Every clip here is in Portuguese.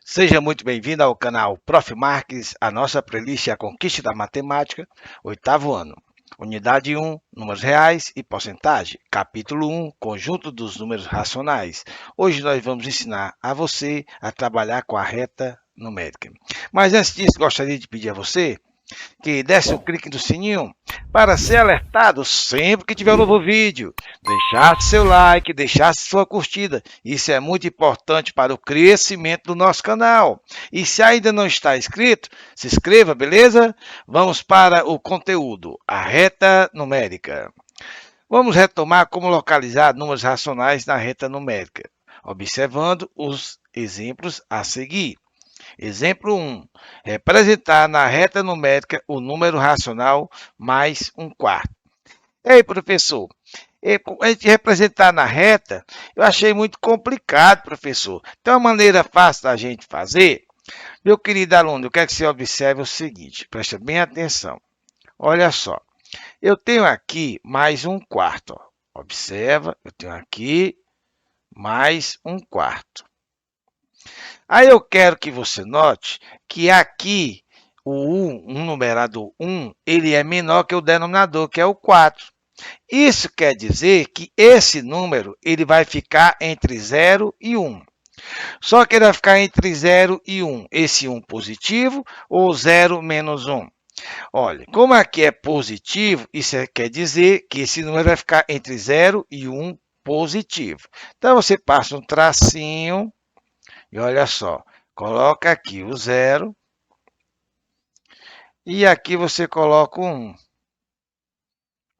Seja muito bem-vindo ao canal Prof. Marques, a nossa playlist é A Conquista da Matemática, oitavo ano. Unidade 1, números reais e porcentagem. Capítulo 1, conjunto dos números racionais. Hoje nós vamos ensinar a você a trabalhar com a reta numérica. Mas antes disso, gostaria de pedir a você que desse o clique no sininho para ser alertado sempre que tiver um novo vídeo. Deixasse seu like, deixasse sua curtida. Isso é muito importante para o crescimento do nosso canal. E se ainda não está inscrito, se inscreva, beleza? Vamos para o conteúdo, a reta numérica. Vamos retomar como localizar números racionais na reta numérica, observando os exemplos a seguir. Exemplo 1. Representar na reta numérica o número racional mais um quarto. Ei, professor, a gente representar na reta, eu achei muito complicado, professor. Tem uma maneira fácil da gente fazer? Meu querido aluno, eu quero que você observe o seguinte, preste bem atenção. Olha só, eu tenho aqui mais um quarto. Ó. Observa, eu tenho aqui mais um quarto. Aí eu quero que você note que aqui o 1, numerador 1, ele é menor que o denominador, que é o 4. Isso quer dizer que esse número ele vai ficar entre 0 e 1. Só que ele vai ficar entre 0 e 1. Esse 1 positivo ou 0 menos 1? Olha, como aqui é positivo, isso quer dizer que esse número vai ficar entre 0 e 1 positivo. Então, você passa um tracinho e olha só, coloca aqui o 0 e aqui você coloca o 1.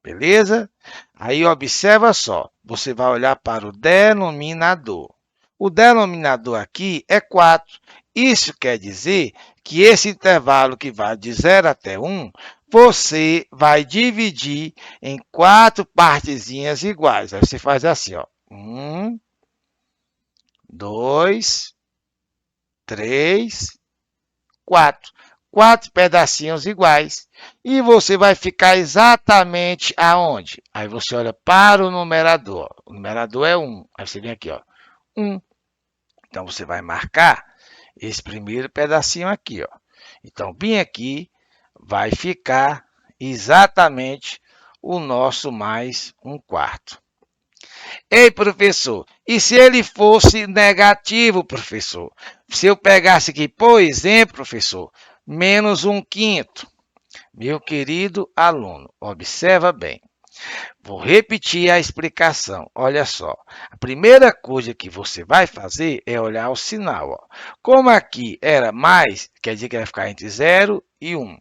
Beleza? Aí observa só, você vai olhar para o denominador. O denominador aqui é 4. Isso quer dizer que esse intervalo que vai de 0 até 1, você vai dividir em 4 partezinhas iguais. Aí você faz assim, ó. 1, 2, 3, 4. 4 pedacinhos iguais. E você vai ficar exatamente aonde? Aí você olha para o numerador. O numerador é 1. Aí você vem aqui, ó. 1. Então, você vai marcar esse primeiro pedacinho aqui, ó. Então, bem aqui vai ficar exatamente o nosso mais um quarto. Ei, professor, e se ele fosse negativo, professor? Se eu pegasse aqui, por exemplo, professor, menos um quinto. Meu querido aluno, observa bem. Vou repetir a explicação. Olha só, a primeira coisa que você vai fazer é olhar o sinal. Ó. Como aqui era mais, quer dizer que vai ficar entre 0 e 1.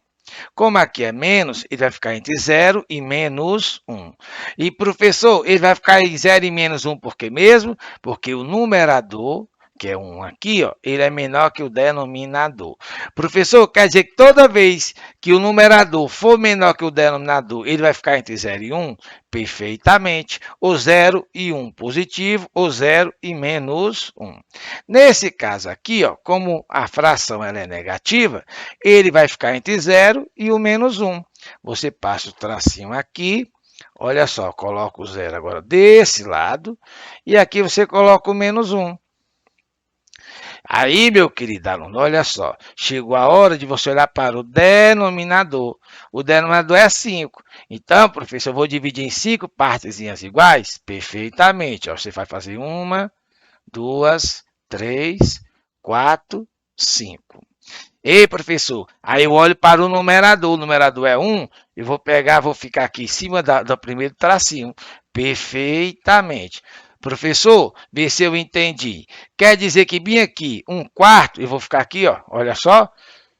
Como aqui é menos, ele vai ficar entre 0 e menos 1. E, professor, ele vai ficar em 0 e menos 1 por quê mesmo? Porque o numerador, que é 1 aqui, ó, ele é menor que o denominador. Professor, quer dizer que toda vez que o numerador for menor que o denominador, ele vai ficar entre 0 e 1? Perfeitamente. O 0 e 1 positivo, o 0 e menos 1. Nesse caso aqui, ó, como a fração ela é negativa, ele vai ficar entre 0 e o menos 1. Você passa o tracinho aqui, olha só, coloca o 0 agora desse lado, e aqui você coloca o menos 1. Aí, meu querido aluno, olha só, chegou a hora de você olhar para o denominador. O denominador é 5. Então, professor, eu vou dividir em 5 partezinhas iguais? Perfeitamente. Ó, você vai fazer 1, 2, 3, 4, 5. Ei, professor, aí eu olho para o numerador é 1, eu vou ficar aqui em cima do primeiro tracinho. Perfeitamente. Professor, vê se eu entendi. Quer dizer que bem aqui, um quarto, eu vou ficar aqui, ó, olha só,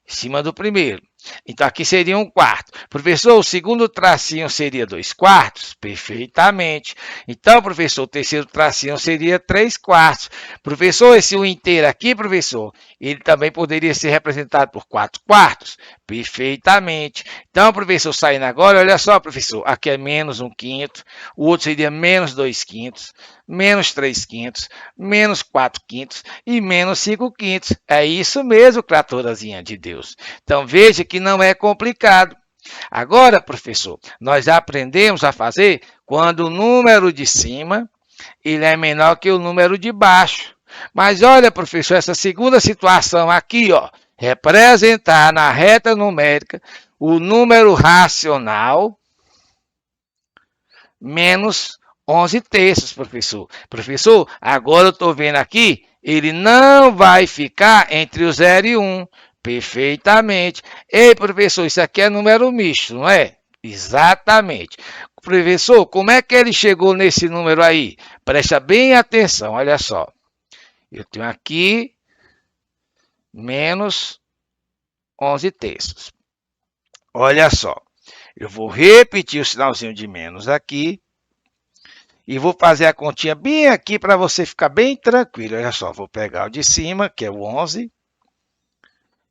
em cima do primeiro. Então, aqui seria um quarto. Professor, o segundo tracinho seria 2 quartos? Perfeitamente. Então, professor, o terceiro tracinho seria 3 quartos. Professor, esse 1 inteiro aqui, professor, ele também poderia ser representado por 4 quartos? Perfeitamente. Então, professor, saindo agora, olha só, professor, aqui é menos 1 quinto, o outro seria menos 2 quintos, menos 3 quintos, menos 4 quintos e menos 5 quintos. É isso mesmo, criaturazinha de Deus. Então, veja que não é complicado. Agora, professor, nós aprendemos a fazer quando o número de cima ele é menor que o número de baixo. Mas olha, professor, essa segunda situação aqui, ó, representar na reta numérica o número racional menos 11 terços, professor. Professor, agora eu estou vendo aqui, ele não vai ficar entre o 0 e 1. Perfeitamente. Ei, professor, isso aqui é número misto, não é? Exatamente. Professor, como é que ele chegou nesse número aí? Presta bem atenção, olha só. Eu tenho aqui menos 11 terços. Olha só. Eu vou repetir o sinalzinho de menos aqui. E vou fazer a continha bem aqui para você ficar bem tranquilo. Olha só, vou pegar o de cima, que é o 11.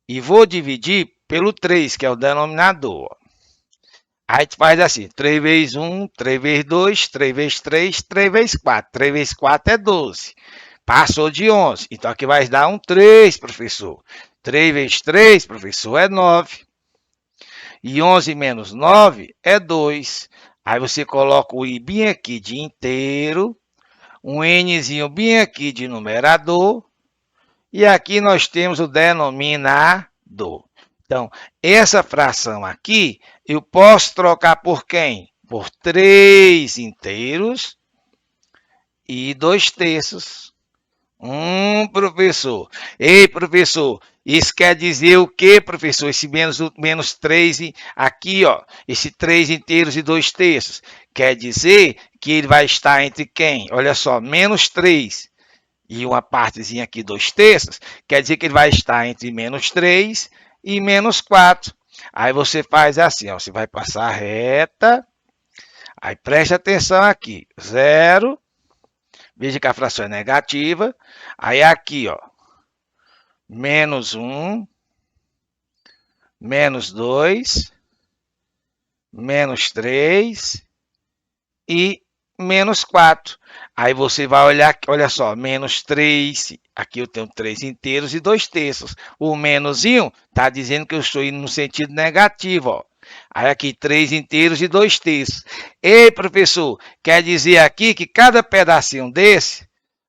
E vou dividir pelo 3, que é o denominador. Aí tu faz assim, 3 vezes 1, 3 vezes 2, 3 vezes 3, 3 vezes 4. 3 vezes 4 é 12. Passou de 11. Então, aqui vai dar um 3, professor. 3 vezes 3, professor, é 9. E 11 menos 9 é 2. Aí você coloca o i bem aqui de inteiro, um nzinho bem aqui de numerador, e aqui nós temos o denominador. Então, essa fração aqui, eu posso trocar por quem? Por 3 inteiros e 2 terços. Professor. Ei, professor, isso quer dizer o quê, professor? Esse menos 3 aqui, ó, esse 3 inteiros e 2 terços. Quer dizer que ele vai estar entre quem? Olha só, menos 3 e uma partezinha aqui, 2 terços. Quer dizer que ele vai estar entre menos 3 e menos 4. Aí você faz assim, ó, você vai passar a reta. Aí preste atenção aqui, 0. Veja que a fração é negativa. Aí aqui, ó, menos 1, menos 2, menos 3 e menos 4. Aí você vai olhar, olha só, menos 3, aqui eu tenho 3 inteiros e 2 terços. O menosinho está dizendo que eu estou indo no sentido negativo, ó. Aí aqui 3 inteiros e 2 terços. Ei, professor, quer dizer aqui que cada pedacinho desse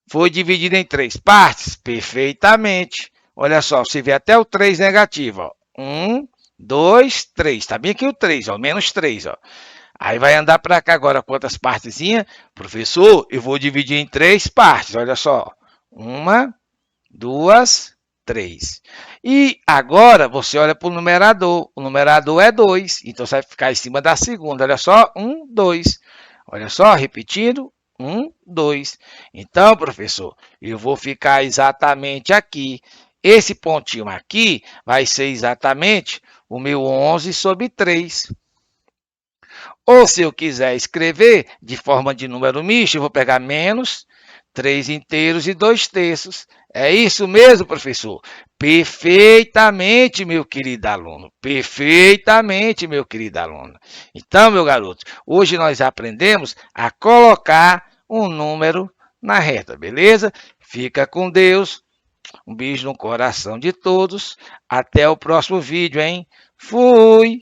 foi dividido em 3 partes? Perfeitamente. Olha só, você vê até o 3 negativo, ó. 1, 2, 3. Está bem aqui o 3, ó, menos 3, ó. Aí vai andar para cá agora quantas partezinhas? Professor, eu vou dividir em 3 partes, olha só. 1, 2, 3. E agora você olha para o numerador. O numerador é 2, então você vai ficar em cima da segunda. Olha só, 1, 2. Olha só, repetindo, 1, 2. Então, professor, eu vou ficar exatamente aqui. Esse pontinho aqui vai ser exatamente o meu 11 sobre 3. Ou se eu quiser escrever de forma de número misto, eu vou pegar menos 3 inteiros e 2 terços. É isso mesmo, professor? Perfeitamente, meu querido aluno. Perfeitamente, meu querido aluno. Então, meu garoto, hoje nós aprendemos a colocar um número na reta, beleza? Fica com Deus. Um beijo no coração de todos. Até o próximo vídeo, hein? Fui!